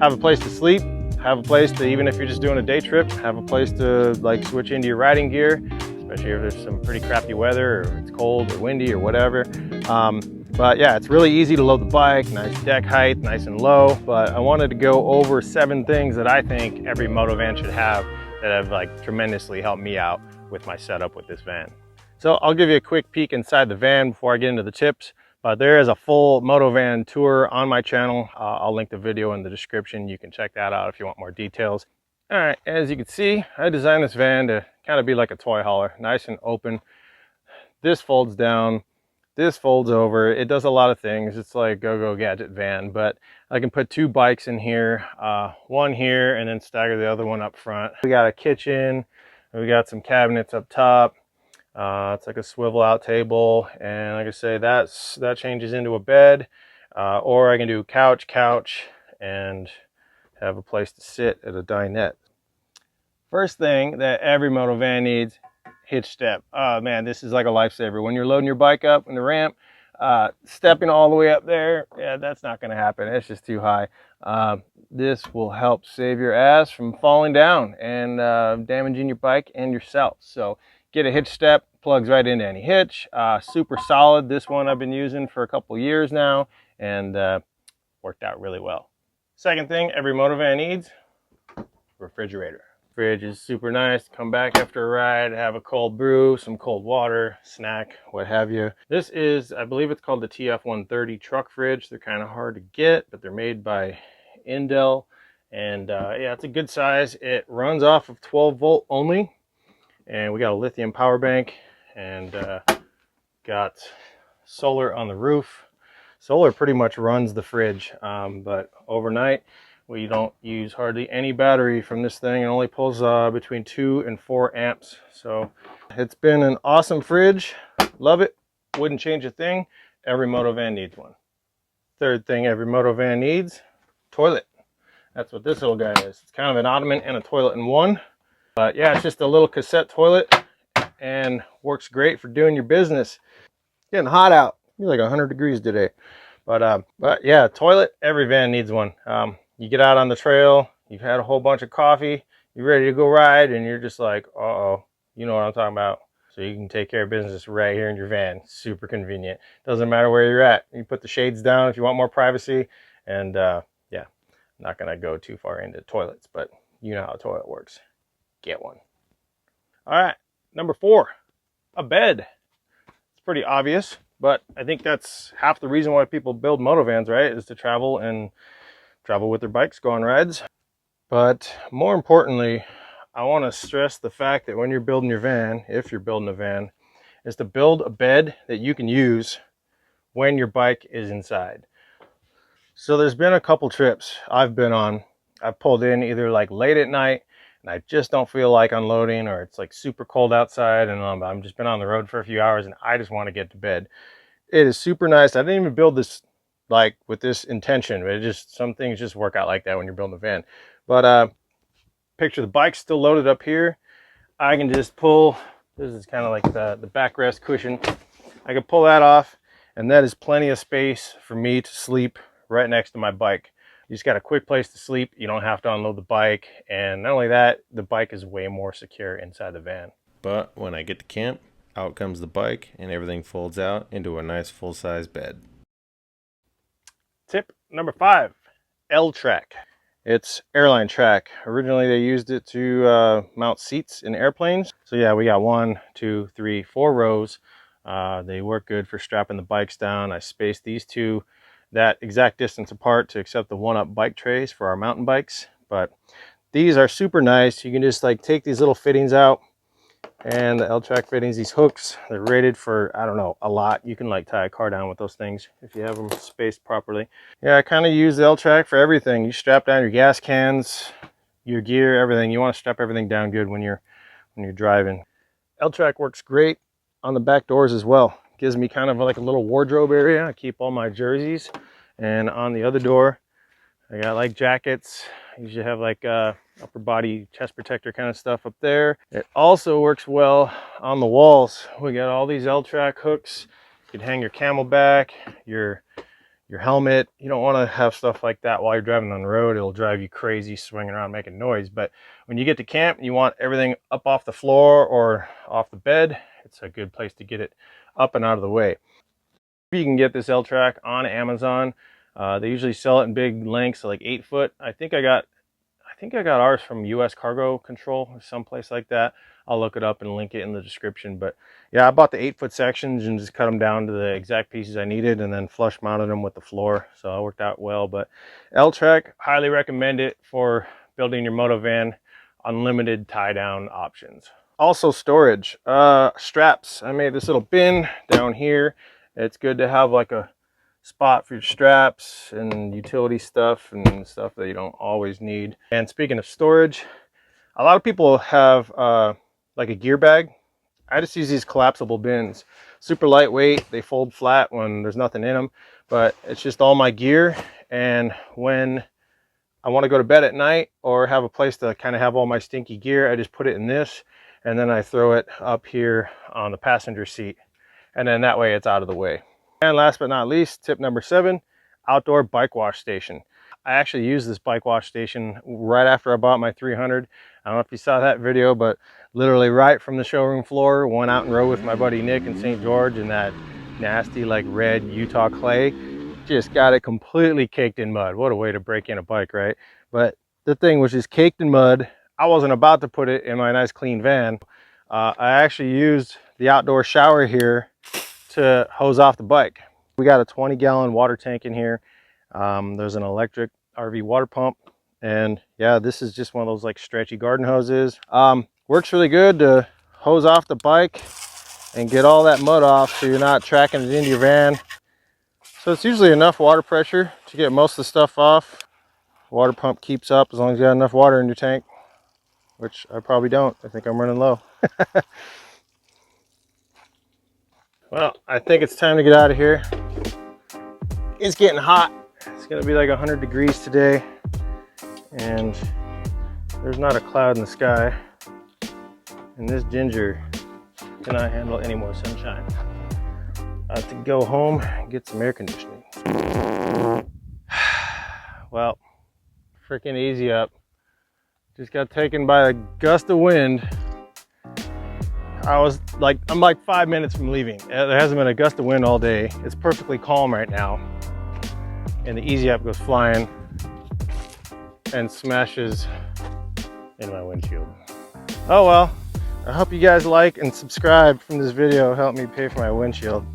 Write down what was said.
have a place to sleep, have a place to, even if you're just doing a day trip, have a place to like switch into your riding gear, especially if there's some pretty crappy weather or it's cold or windy or whatever. But yeah, it's really easy to load the bike, nice deck height, nice and low. But I wanted to go over 7 things that I think every motovan should have that have like tremendously helped me out with my setup with this van. So I'll give you a quick peek inside the van before I get into the tips. But there is a full Motovan tour on my channel. I'll link the video in the description. You can check that out if you want more details. All right, as you can see, I designed this van to kind of be like a toy hauler, nice and open. This folds down. This folds over. It does a lot of things. It's like go-go gadget van, but I can put 2 bikes in here, one here, and then stagger the other one up front. We got a kitchen, we got some cabinets up top. It's like a swivel out table, and like I say, that changes into a bed, or I can do couch, and have a place to sit at a dinette. First thing that every motovan needs, hitch step. Oh man, this is like a lifesaver. When you're loading your bike up in the ramp, stepping all the way up there, yeah, that's not going to happen. It's just too high. This will help save your ass from falling down and damaging your bike and yourself. So get a hitch step, plugs right into any hitch. Super solid. This one I've been using for a couple years now, and worked out really well. Second thing every motovan needs, refrigerator. Fridge is super nice. Come back after a ride, have a cold brew, some cold water, snack, what have you. This is, I believe it's called the TF130 truck fridge. They're kind of hard to get, but they're made by Indel. And yeah, it's a good size. It runs off of 12 volt only. And we got a lithium power bank, and got solar on the roof. Solar pretty much runs the fridge, but overnight, we don't use hardly any battery from this thing. It only pulls between 2 and 4 amps. So it's been an awesome fridge. Love it. Wouldn't change a thing. Every motovan needs one. Third thing every motovan needs, toilet. That's what this little guy is. It's kind of an ottoman and a toilet in one. But yeah, it's just a little cassette toilet and works great for doing your business. It's getting hot out. It's like 100 degrees today. But yeah, toilet, every van needs one. You get out on the trail, you've had a whole bunch of coffee, you're ready to go ride, and you're just like, uh-oh, you know what I'm talking about. So you can take care of business right here in your van. Super convenient. Doesn't matter where you're at. You put the shades down if you want more privacy. And yeah, I'm not going to go too far into toilets, but you know how a toilet works. Get one. All right, number 4, a bed. It's pretty obvious, but I think that's half the reason why people build motovans, right? Is to travel with their bikes, go on rides. But more importantly, I want to stress the fact that when you're building your van, if you're building a van, is to build a bed that you can use when your bike is inside. So there's been a couple trips I've been on. I've pulled in either like late at night and I just don't feel like unloading, or it's like super cold outside and I'm just been on the road for a few hours and I just want to get to bed. It is super nice. I didn't even build this like with this intention, but it just, some things just work out like that when you're building a van. But picture the bike still loaded up here. I can just pull, this is kind of like the backrest cushion. I can pull that off, and that is plenty of space for me to sleep right next to my bike. You just got a quick place to sleep. You don't have to unload the bike, and not only that, the bike is way more secure inside the van. But when I get to camp, out comes the bike and everything folds out into a nice full-size bed. Tip number 5, L-track. It's airline track. Originally they used it to mount seats in airplanes. So yeah, we got 1, 2, 3, 4 rows. They work good for strapping the bikes down. I spaced these 2 that exact distance apart to accept the 1-up bike trays for our mountain bikes. But these are super nice. You can just like take these little fittings out, and the L-track fittings, these hooks, they're rated for, I don't know, a lot. You can like tie a car down with those things if you have them spaced properly. Yeah, I kind of use the L-track for everything. You strap down your gas cans, your gear, everything. You want to strap everything down good when you're driving. L-track works great on the back doors as well. Gives me kind of like a little wardrobe area. I keep all my jerseys, and on the other door I got like jackets. I usually have like upper body chest protector kind of stuff up there. It also works well on the walls. We got all these L-track hooks. You can hang your Camelback, your your helmet. You don't want to have stuff like that while you're driving on the road. It'll drive you crazy swinging around making noise. But when you get to camp, you want everything up off the floor or off the bed. It's a good place to get it up and out of the way. You can get this L-Track on Amazon. They usually sell it in big lengths, like 8 foot. I think I got ours from US Cargo Control or someplace like that. I'll look it up and link it in the description. But yeah, I bought the 8 foot sections and just cut them down to the exact pieces I needed, and then flush mounted them with the floor. So it worked out well. But L-Track, highly recommend it for building your Motovan. Unlimited tie down options. Also storage, straps. I made this little bin down here. It's good to have like a spot for your straps and utility stuff and stuff that you don't always need. And speaking of storage, a lot of people have like a gear bag. I just use these collapsible bins. Super lightweight, they fold flat when there's nothing in them, but it's just all my gear. And when I want to go to bed at night or have a place to kind of have all my stinky gear, I just put it in this, and then I throw it up here on the passenger seat, and then that way it's out of the way. And last but not least, tip number 7, outdoor bike wash station. I actually used this bike wash station right after I bought my 300. I don't know if you saw that video, but literally right from the showroom floor, went out and rode with my buddy Nick in St. George in that nasty like red Utah clay. Just got it completely caked in mud. What a way to break in a bike, right? But the thing was just caked in mud. I wasn't about to put it in my nice clean van. I actually used the outdoor shower here to hose off the bike. We got a 20-gallon water tank in here. There's an electric RV water pump, and yeah, this is just one of those like stretchy garden hoses. Works really good to hose off the bike and get all that mud off so you're not tracking it into your van. So it's usually enough water pressure to get most of the stuff off. Water pump keeps up as long as you got enough water in your tank, which I probably don't. I think I'm running low. Well, I think it's time to get out of here. It's getting hot. It's gonna be like 100 degrees today, and there's not a cloud in the sky. And this ginger cannot handle any more sunshine. I have to go home and get some air conditioning. Well, freaking easy up. Just got taken by a gust of wind. I'm like 5 minutes from leaving. There hasn't been a gust of wind all day. It's perfectly calm right now. And the Easy Up goes flying and smashes in my windshield. Oh well, I hope you guys like and subscribe from this video. Help me pay for my windshield.